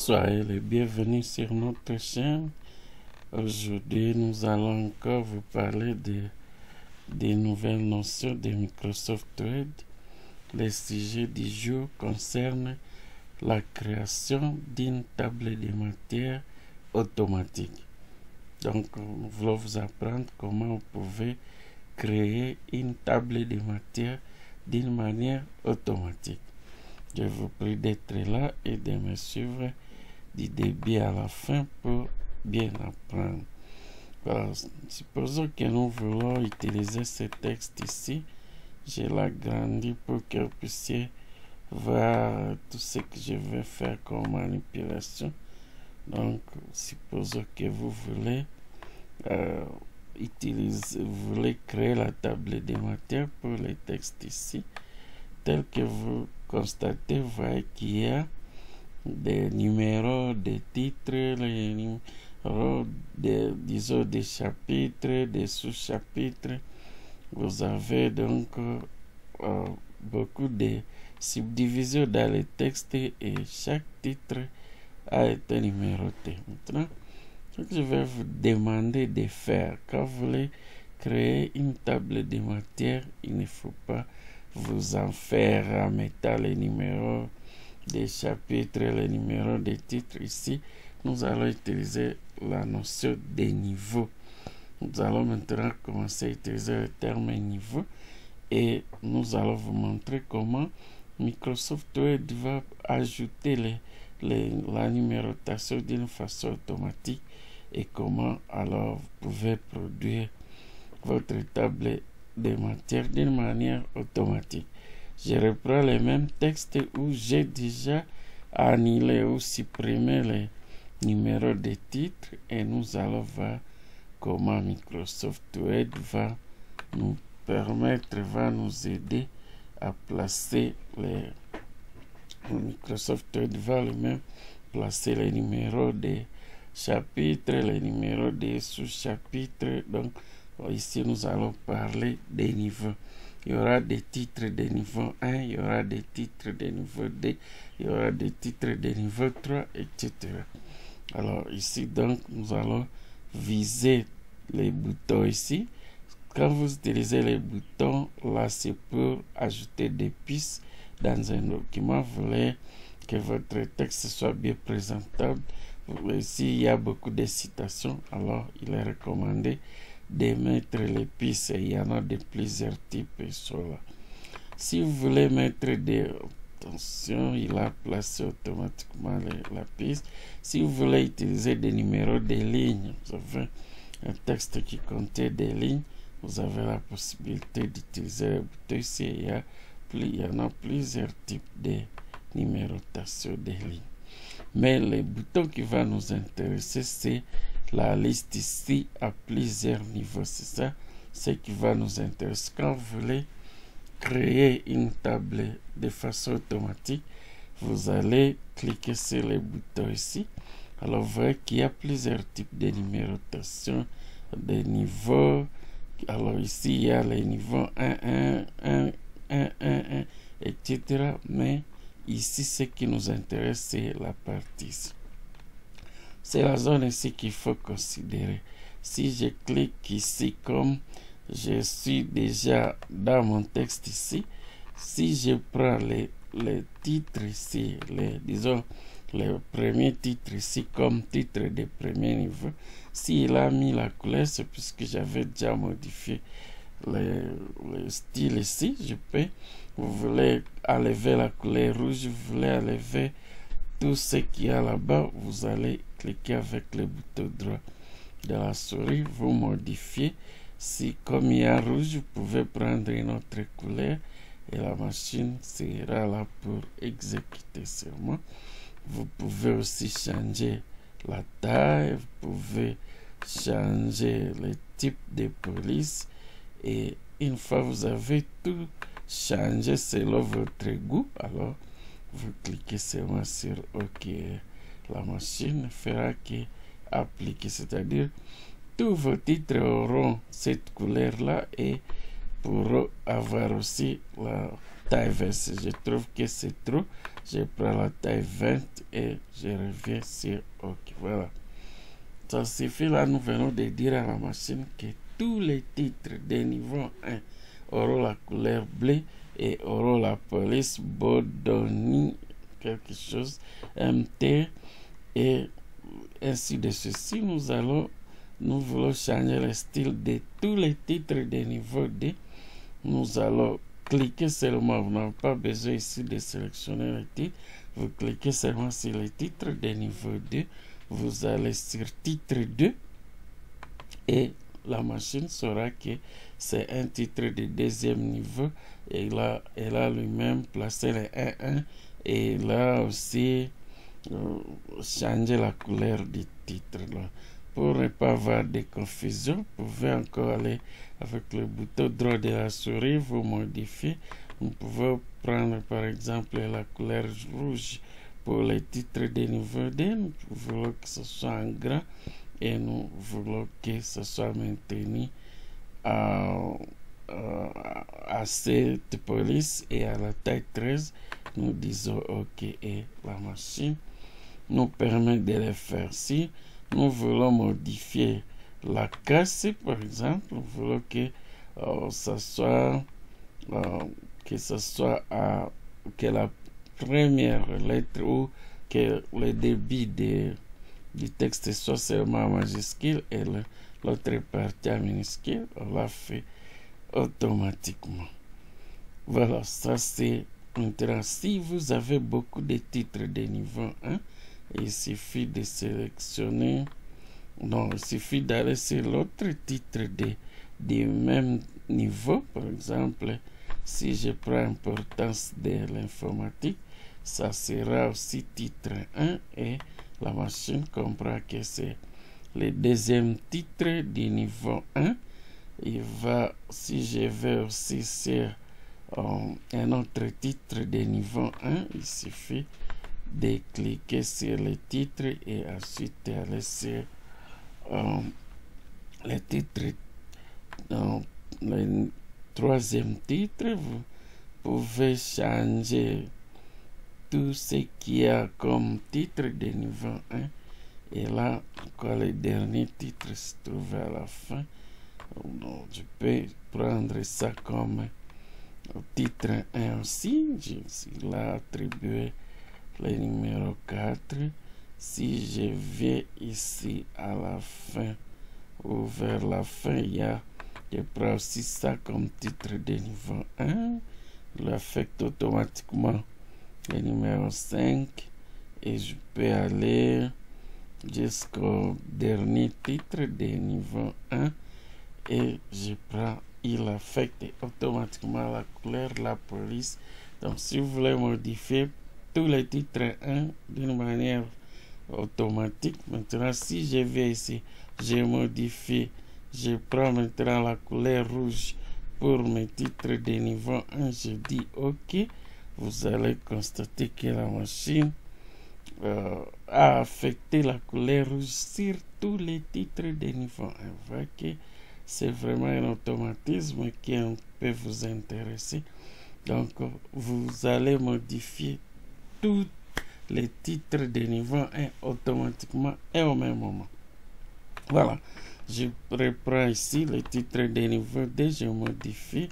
Soyez les bienvenus sur notre chaîne. Aujourd'hui, nous allons encore vous parler des nouvelles notions de Microsoft Word. Le sujet du jour concerne la création d'une table de matière automatique. Donc, nous voulons vous apprendre comment vous pouvez créer une table de matière d'une manière automatique. Je vous prie d'être là et de me suivre du début à la fin pour bien apprendre. Alors, supposons que nous voulons utiliser ce texte ici. Je l'agrandis pour que vous puissiez voir tout ce que je vais faire comme manipulation. Donc, supposons que vous voulez vous voulez créer la table de matière pour les textes ici. Tel que vous constatez, vous voyez qu'il y a des numéros, des titres, les numéros, des chapitres, des sous-chapitres. Vous avez donc beaucoup de subdivisions dans les textes et chaque titre a été numéroté. Maintenant, ce que je vais vous demander de faire, quand vous voulez créer une table de matière, il ne faut pas vous en faire en mettant les numéros des chapitres, les numéros des titres. Ici, nous allons utiliser la notion des niveaux. Nous allons maintenant commencer à utiliser le terme niveau et nous allons vous montrer comment Microsoft Word va ajouter la numérotation d'une façon automatique et comment alors vous pouvez produire votre table de matière d'une manière automatique. Je reprends les mêmes textes où j'ai déjà annulé ou supprimé les numéros de titres et nous allons voir comment Microsoft Word va nous permettre, va nous aider à placer Microsoft Word va lui-même placer les numéros des chapitres, les numéros des sous-chapitres. Donc ici nous allons parler des niveaux. Il y aura des titres de niveau 1, il y aura des titres de niveau 2, il y aura des titres de niveau 3, etc. Alors ici donc nous allons viser les boutons ici. Quand vous utilisez les boutons, là c'est pour ajouter des pistes dans un document. Vous voulez que votre texte soit bien présentable. Ici il y a beaucoup de citations, alors il est recommandé de mettre les pistes. Il y en a de plusieurs types sur là. Si vous voulez mettre des attention, il a placé automatiquement la piste. Si vous voulez utiliser des numéros de lignes, vous avez un texte qui contient des lignes, vous avez la possibilité d'utiliser le bouton ici. Il y en a plusieurs types de numérotation des lignes. Mais le bouton qui va nous intéresser, c'est la liste ici à plusieurs niveaux. C'est ça, ce qui va nous intéresser. Quand vous voulez créer une table de façon automatique, vous allez cliquer sur les boutons ici. Alors vous voyez qu'il y a plusieurs types de numérotation, des niveaux. Alors ici il y a les niveaux 1, 1, 1, 1, 1, 1, etc. Mais ici ce qui nous intéresse, c'est la partie ici. C'est la zone ici qu'il faut considérer. Si je clique ici, comme je suis déjà dans mon texte ici, si je prends les titres ici, disons les premiers titres ici comme titre de premier niveau, s'il a mis la couleur, c'est puisque j'avais déjà modifié le style ici. Je peux, vous voulez enlever la couleur rouge, vous voulez enlever tout ce qu'il y a là-bas, vous allez cliquer avec le bouton droit de la souris, vous modifiez. Si comme il y a rouge, vous pouvez prendre une autre couleur et la machine sera là pour exécuter sûrement. Vous pouvez aussi changer la taille, vous pouvez changer le type de police et une fois vous avez tout changé selon votre goût, alors vous cliquez seulement sur OK. La machine fera que appliquer, c'est-à-dire tous vos titres auront cette couleur-là et pourront avoir aussi la taille verse. Je trouve que c'est trop. je prends la taille 20 et je reviens sur OK. Voilà. Ça suffit là, nous venons de dire à la machine que tous les titres des niveaux 1 auront la couleur bleue et auront la police Bodoni quelque chose MT et ainsi de ceci. Nous voulons changer le style de tous les titres des niveaux 2. Nous allons cliquer seulement, vous n'avez pas besoin ici de sélectionner les titres, vous cliquez seulement sur les titres des niveaux 2, vous allez sur titre 2 et la machine saura que c'est un titre de deuxième niveau et là, elle a lui-même placé les 1-1 et là aussi changer la couleur du titre là. Pour ne pas avoir de confusion, vous pouvez encore aller avec le bouton droit de la souris, vous modifiez. Vous pouvez prendre par exemple la couleur rouge pour les titres de niveau 2. Nous voulons que ce soit en grand et nous voulons que ce soit maintenu à cette police et à la taille 13. Nous disons OK et la machine nous permet de le faire. Si nous voulons modifier la casse, par exemple, nous voulons que ce soit que la première lettre ou que le débit du texte soit seulement majuscule et l'autre partie en minuscule, on l'a fait automatiquement. Voilà, ça c'est maintenant. Si vous avez beaucoup de titres de niveau 1, il suffit de sélectionner, non, il suffit d'aller sur l'autre titre du même niveau. Par exemple, si je prends l'importance de l'informatique, ça sera aussi titre 1 et la machine comprend que c'est le deuxième titre du niveau 1. Il va, si je vais aussi sur un autre titre de niveau 1, il suffit de cliquer sur le titre et ensuite aller sur le titre, le troisième titre. Vous pouvez changer tout ce qu'il y a comme titre de niveau 1 et là quand le dernier titre se trouve à la fin, je peux prendre ça comme titre 1 aussi. Je l'ai attribué le numéro 4. Si je viens ici à la fin ou vers la fin, je prends aussi ça comme titre de niveau 1, l'affecte automatiquement le numéro 5 et je peux aller jusqu'au dernier titre de niveau 1 et je prends, il affecte automatiquement la couleur, la police. Donc si vous voulez modifier tous les titres 1 d'une manière automatique, maintenant si je vais ici, je modifie, je prends maintenant la couleur rouge pour mes titres de niveau 1, je dis OK, vous allez constater que la machine a affecté la couleur rouge sur tous les titres de niveau 1. Vous voyez que c'est vraiment un automatisme qui peut vous intéresser. Donc, vous allez modifier tous les titres de niveau 1 automatiquement et au même moment. Voilà, je reprends ici le titre de niveau 2, je modifie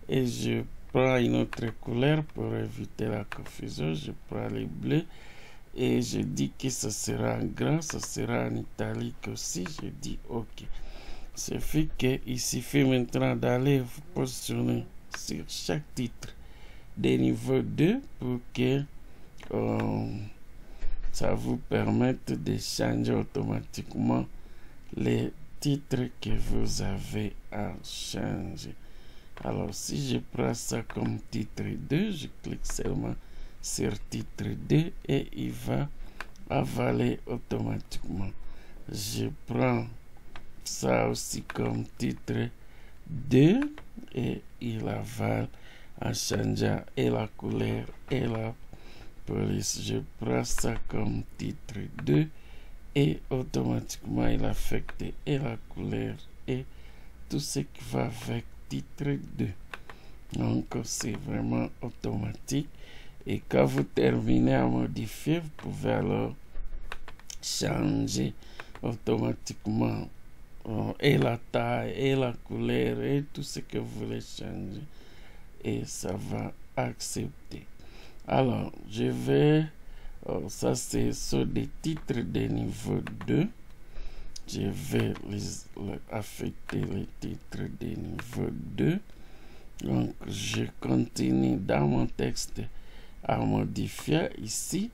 et je prends une autre couleur pour éviter la confusion. Je prends le bleu et je dis que ce sera en grand, ce sera en italique aussi. Je dis OK. Ce fait qu'il suffit maintenant d'aller vous positionner sur chaque titre de niveau 2 pour que ça vous permette de changer automatiquement les titres que vous avez à changer. Alors si je prends ça comme titre 2, je clique seulement sur titre 2 et il va avaler automatiquement. Je prends ça aussi comme titre 2 et il avale en changeant et la couleur et la police. Je prends ça comme titre 2 et automatiquement il affecte et la couleur et tout ce qui va avec titre 2. Donc c'est vraiment automatique Et quand vous terminez à modifier, vous pouvez alors changer automatiquement et la taille, et la couleur, et tout ce que vous voulez changer. Et ça va accepter. Alors, je vais... ça, c'est sur des titres de niveau 2. Je vais affecter les titres de niveau 2. Donc, je continue dans mon texte à modifier. Ici,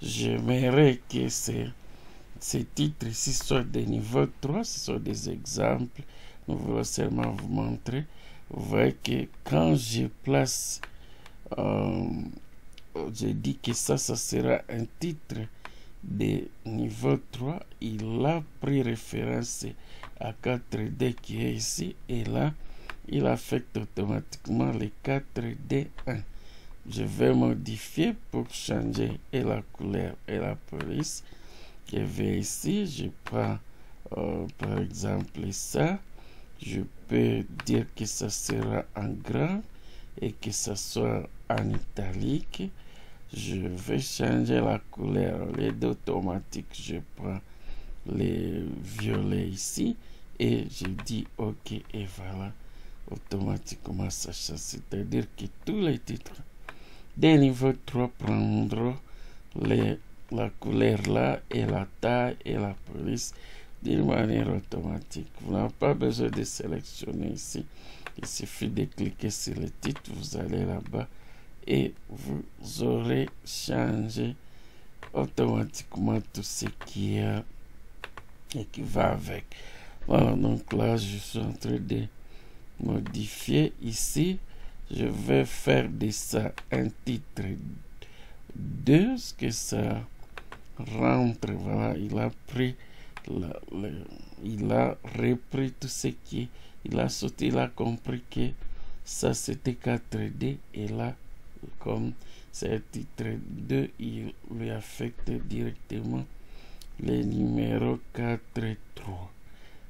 j'aimerais que ces titres ici soient de niveau 3. Ce sont des exemples. Nous voulons seulement vous montrer. Vous voyez que quand je place, je dis que ça sera un titre de niveau 3. Il a pris référence à 4D qui est ici. Et là, il affecte automatiquement les 4D1. Je vais modifier pour changer et la couleur et la police. Je vais ici, je prends par exemple ça. Je peux dire que ça sera en grand et que ça soit en italique. Je vais changer la couleur. Les deux automatiques, je prends les violets ici et je dis OK et voilà. Automatiquement ça change. C'est-à-dire que tous les titres des niveaux 3 prendront la couleur là et la taille et la police d'une manière automatique. Vous n'avez pas besoin de sélectionner ici. Il suffit de cliquer sur le titre, vous allez là-bas et vous aurez changé automatiquement tout ce qui est et qui va avec. Voilà, donc là je suis en train de modifier ici. Je vais faire de ça un titre 2, ce que ça rentre. Voilà, il a pris il a repris tout ce qui il a sauté, il a compris que ça c'était 4D et là comme c'est un titre 2, il lui affecte directement les numéros 4 et 3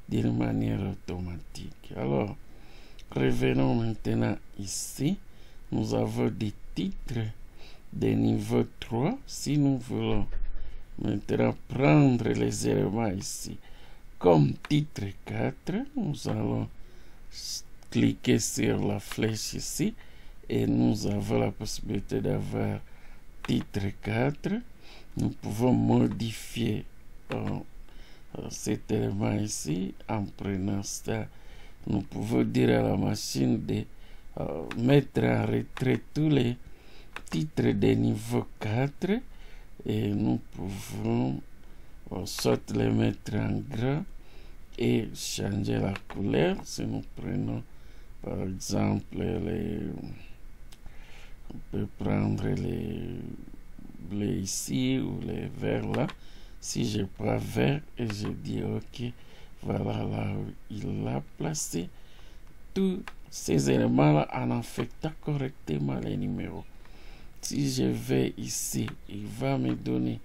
d'une manière automatique. Alors revenons maintenant ici. Nous avons des titres de niveau 3. Si nous voulons maintenant prendre les éléments ici comme titre 4, nous allons cliquer sur la flèche ici et nous avons la possibilité d'avoir titre 4. Nous pouvons modifier cet élément ici en prenant ça. Nous pouvons dire à la machine de mettre en retrait tous les titres de niveau 4 et nous pouvons soit les mettre en gras et changer la couleur. Si nous prenons par exemple on peut prendre les bleus ici ou les verts là. Si je prends vert et je dis OK, voilà là où il a placé tous ces éléments là en affectant correctement les numéros. Si je vais ici, il va me donner,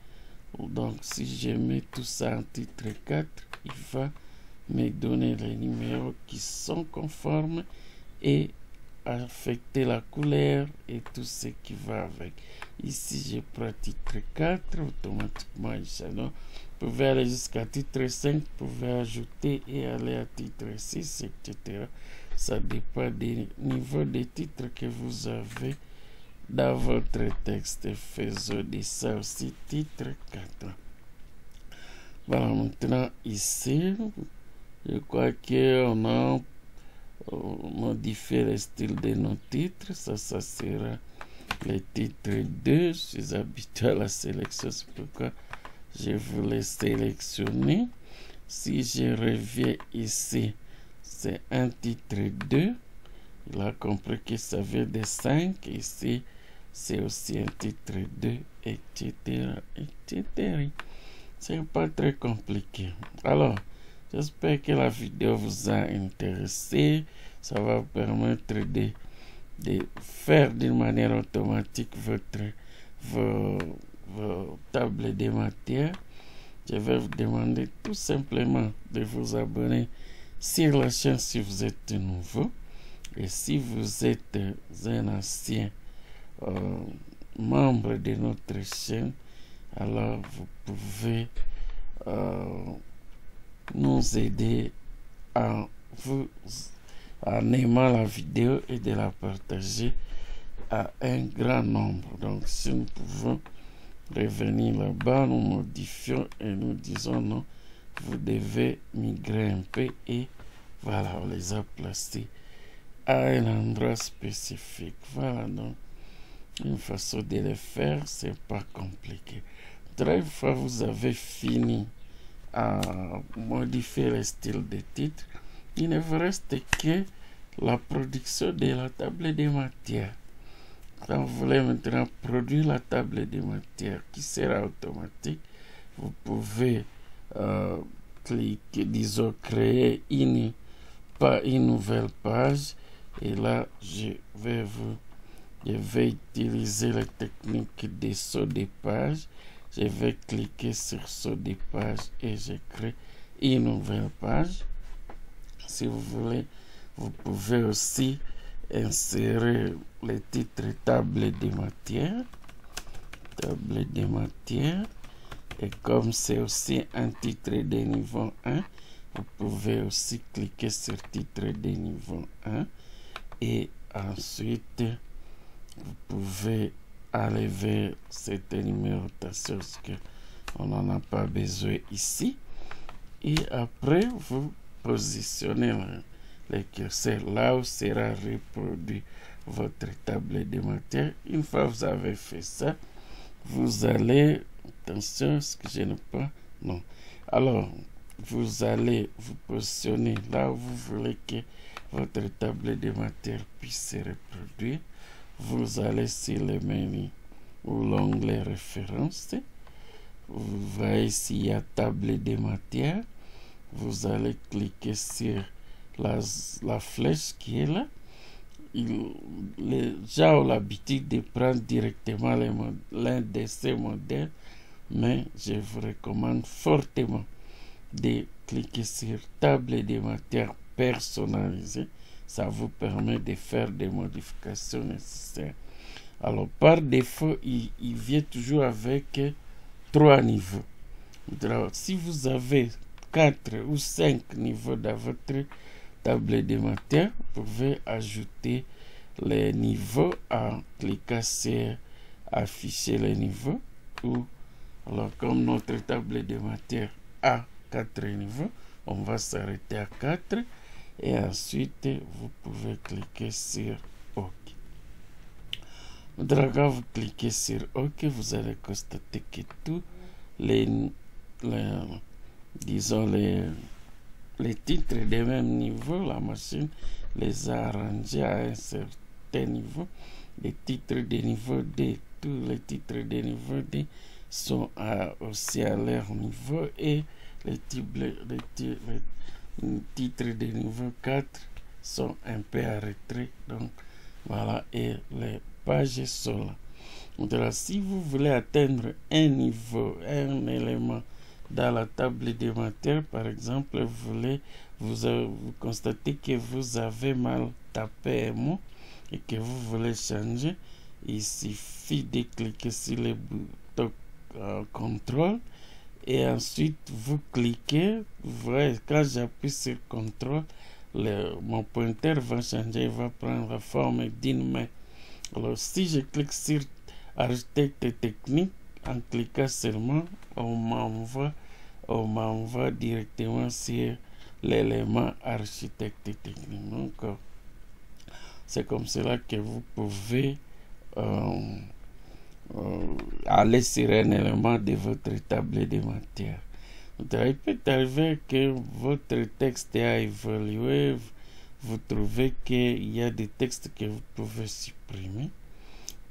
donc si je mets tout ça en titre 4, il va me donner les numéros qui sont conformes et affecter la couleur et tout ce qui va avec. Ici je prends titre 4, automatiquement vous pouvez aller jusqu'à titre 5, vous pouvez ajouter et aller à titre 6, etc. Ça dépend des niveaux de titres que vous avez dans votre texte. Faisons de ça aussi titre 4. Voilà, maintenant ici je crois qu'on a modifié le style de nos titres. Ça sera le titre 2. Je suis habitué à la sélection, c'est pourquoi je voulais sélectionner. Si je reviens ici, c'est un titre 2. Il a compris que ça veut de 5. Ici, c'est aussi un titre 2, etc. etc. C'est pas très compliqué. Alors, j'espère que la vidéo vous a intéressé. Ça va vous permettre de faire d'une manière automatique vos tables de matière. Je vais vous demander tout simplement de vous abonner sur la chaîne si vous êtes nouveau. Et si vous êtes un ancien membre de notre chaîne, alors vous pouvez nous aider en aimant la vidéo et de la partager à un grand nombre. Donc si nous pouvons revenir là-bas, nous modifions et nous disons non, vous devez migrer un peu, et voilà, on les a placés à un endroit spécifique. Voilà, donc une façon de le faire, c'est pas compliqué. Une fois vous avez fini à modifier le style de titre, il ne vous reste que la production de la table des matières. Quand vous voulez maintenant produire la table des matières qui sera automatique, vous pouvez cliquer, disons, créer une nouvelle page, et là je vais utiliser la technique de saut de page. Je vais cliquer sur saut de page et je crée une nouvelle page. Si vous voulez, vous pouvez aussi insérer le titre table des matières. Table des matières. Et comme c'est aussi un titre de niveau 1, vous pouvez aussi cliquer sur titre de niveau 1. Et ensuite, vous pouvez aller vers cette numérotation parce qu'on n'en a pas besoin ici. Et après, vous positionnez le curseur là où sera reproduit votre table de matière. Une fois que vous avez fait ça, vous allez, attention, ce que je n'ai pas, non. Alors, vous allez vous positionner là où vous voulez que votre table de matière puisse se reproduire. Vous allez sur le menu ou l'onglet référence. Vous voyez s'il y a table de matière. Vous allez cliquer sur la flèche qui est là. Les gens ont l'habitude de prendre directement l'un de ces modèles, mais je vous recommande fortement de cliquer sur table de matière personnalisée. Ça vous permet de faire des modifications nécessaires. Alors par défaut, il vient toujours avec 3 niveaux. Alors, si vous avez 4 ou 5 niveaux dans votre table de matière, vous pouvez ajouter les niveaux en cliquant sur afficher les niveaux. Ou alors, comme notre table de matière a 4 niveaux, on va s'arrêter à 4, et ensuite vous pouvez cliquer sur OK. Quand vous cliquez sur OK, vous allez constater que tous disons les titres de même niveau, la machine les a arrangés à un certain niveau. Les titres de niveau D, tous les titres de niveau D sont aussi à leur niveau, et les titres de niveau 4 sont un peu à retrait. Donc voilà, et les pages sont là. Donc, si vous voulez atteindre un niveau, un élément dans la table de matière, par exemple, vous constatez que vous avez mal tapé un mot et que vous voulez changer, il suffit de cliquer sur le bouton contrôle, et ensuite vous cliquez. Vous voyez, quand j'appuie sur contrôle, mon pointeur va changer, il va prendre la forme d'une main. Alors si je clique sur architecte technique, en cliquant seulement, on m'envoie directement sur l'élément architecte technique. Donc c'est comme cela que vous pouvez aller sur un élément de votre table de matière. Il peut arriver que votre texte a évolué, vous trouvez qu'il y a des textes que vous pouvez supprimer.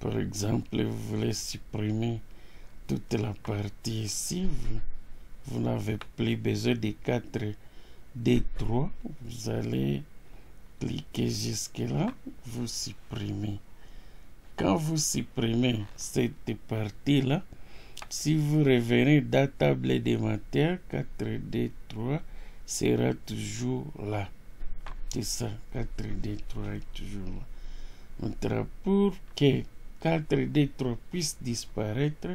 Par exemple, vous voulez supprimer toute la partie ici, vous n'avez plus besoin de 4D3, vous allez cliquer jusque là, vous supprimez. Quand vous supprimez cette partie là, si vous revenez dans la table de matière, 4D3 sera toujours là. C'est ça, 4D3 est toujours là. Pour que 4D3 puisse disparaître,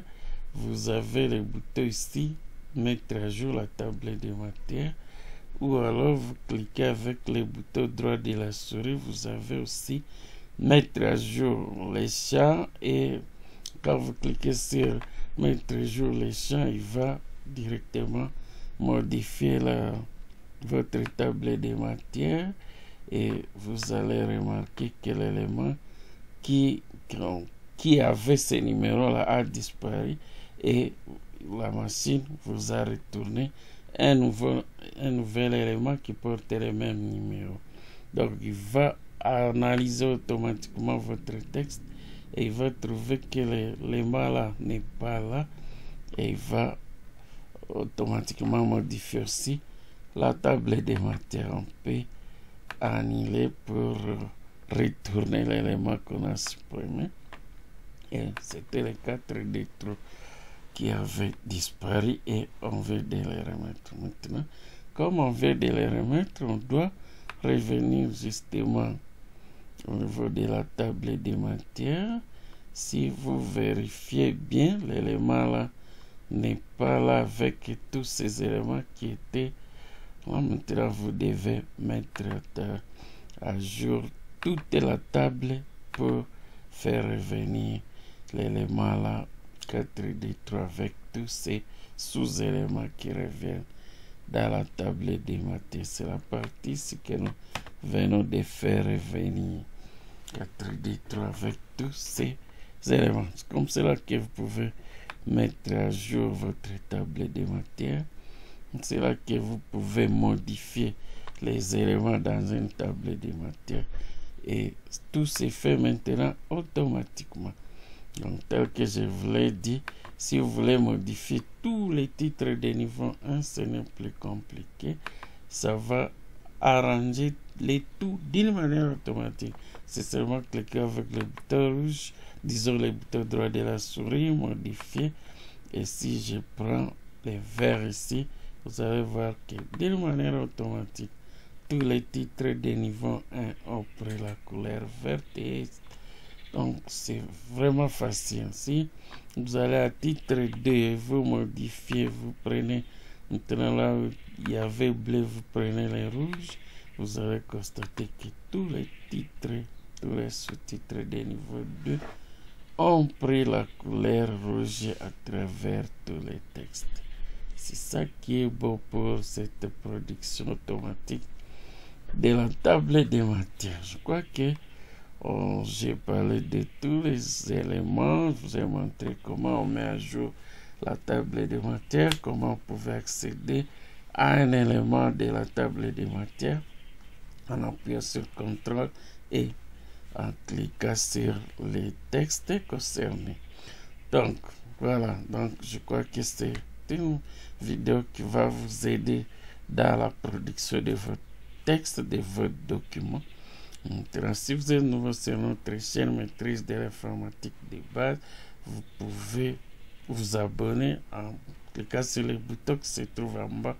vous avez le bouton ici, mettre à jour la table des matières, ou alors vous cliquez avec le bouton droit de la souris, vous avez aussi mettre à jour les champs, et quand vous cliquez sur mettre à jour les champs, il va directement modifier votre table des matières, et vous allez remarquer que l'élément qui avait ce numéro-là a disparu, et la machine vous a retourné un nouvel élément qui porte le même numéro. Donc il va analyser automatiquement votre texte et il va trouver que l'élément là n'est pas là, et il va automatiquement modifier aussi la table des matières. On peut annuler pour retourner l'élément qu'on a supprimé, et c'était les 4D3 qui avait disparu, et on veut de les remettre. Maintenant, comme on veut de les remettre, on doit revenir justement au niveau de la table des matières. Si vous vérifiez bien, l'élément là n'est pas là avec tous ces éléments qui étaient là. Maintenant, vous devez mettre à jour toute la table pour faire revenir l'élément là 4D3 avec tous ces sous-éléments qui reviennent dans la table des matières. C'est la partie ici que nous venons de faire revenir 4D3 avec tous ces éléments. C'est comme cela que vous pouvez mettre à jour votre table des matières. C'est là que vous pouvez modifier les éléments dans une table des matières, et tout se fait maintenant automatiquement. Donc, tel que je vous l'ai dit, si vous voulez modifier tous les titres de niveau 1, ce n'est plus compliqué. Ça va arranger les tout d'une manière automatique. C'est seulement cliquer avec le bouton rouge, disons le bouton droit de la souris, modifier. Et si je prends les verts ici, vous allez voir que d'une manière automatique, tous les titres de niveau 1 ont pris la couleur verte. Et donc, c'est vraiment facile. Si vous allez à titre 2, vous modifiez, vous prenez, maintenant là où il y avait bleu, vous prenez les rouges, vous allez constater que tous les titres, tous les sous-titres de niveau 2 ont pris la couleur rouge à travers tous les textes. C'est ça qui est beau pour cette production automatique de la table des matières. Je crois que j'ai parlé de tous les éléments. Je vous ai montré comment on met à jour la table des matières, comment on pouvait accéder à un élément de la table des matières en appuyant sur CTRL et en cliquant sur les textes concernés. Donc voilà, donc je crois que c'est une vidéo qui va vous aider dans la production de votre texte, de votre document. Maintenant, si vous êtes nouveau sur notre chaîne Maîtrise de l'informatique de base, vous pouvez vous abonner en cliquant sur le bouton qui se trouve en bas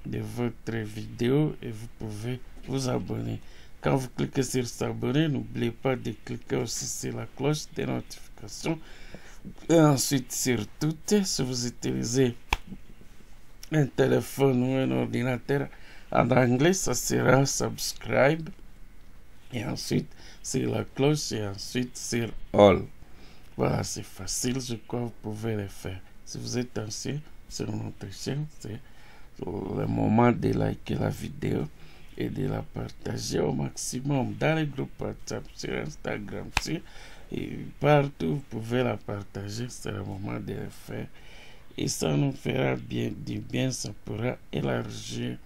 de votre vidéo, et vous pouvez vous abonner. Quand vous cliquez sur s'abonner, n'oubliez pas de cliquer aussi sur la cloche de notification, et ensuite sur toutes. Si vous utilisez un téléphone ou un ordinateur en anglais, ça sera subscribe, et ensuite sur la cloche, et ensuite sur all. Voilà, c'est facile, je crois que vous pouvez le faire. Si vous êtes ancien sur notre chaîne, c'est le moment de liker la vidéo et de la partager au maximum dans les groupes WhatsApp, sur Instagram, et partout vous pouvez la partager. C'est le moment de le faire, et ça nous fera du bien, ça pourra élargir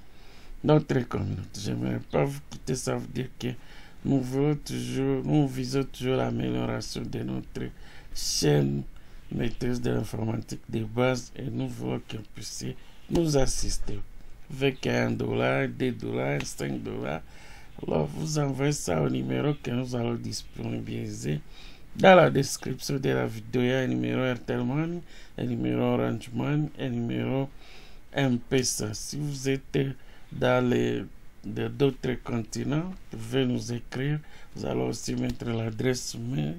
notre communauté. J'aimerais pas vous quitter, ça veut dire que nous visons toujours l'amélioration de notre chaîne Maîtrise de l'informatique de base, et nous voulons que vous puissiez nous assister avec $1, $2, $5. Alors vous envoyez ça au numéro que nous allons disponibiliser dans la description de la vidéo. Il y a un numéro Airtel Money, un numéro Orange Money, un numéro M-Pesa. Si vous êtes dans d'autres continents, vous pouvez nous écrire. Nous allons aussi mettre l'adresse mail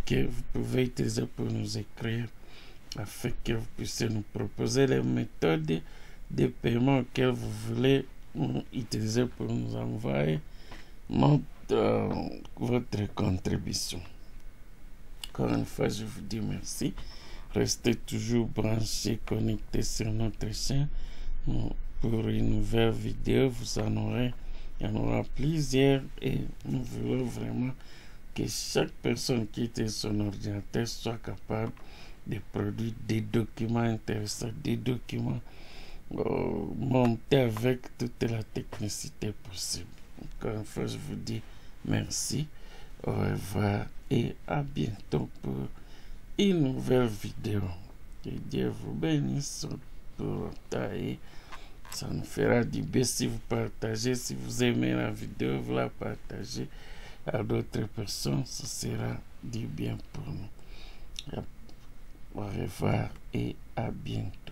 que vous pouvez utiliser pour nous écrire afin que vous puissiez nous proposer les méthodes de paiement que vous voulez utiliser pour nous envoyer votre contribution. Encore une fois, je vous dis merci. Restez toujours branchés, connectés sur notre chaîne pour une nouvelle vidéo. Vous en aurez, il y en aura plusieurs et nous voulons vraiment que chaque personne qui est son ordinateur soit capable de produire des documents intéressants, des documents montés avec toute la technicité possible. Encore une fois, je vous dis merci, au revoir et à bientôt pour une nouvelle vidéo. Que Dieu vous bénisse pour tailler. Ça nous fera du bien si vous partagez. Si vous aimez la vidéo, vous la partagez à d'autres personnes. Ce sera du bien pour nous. Au revoir et à bientôt.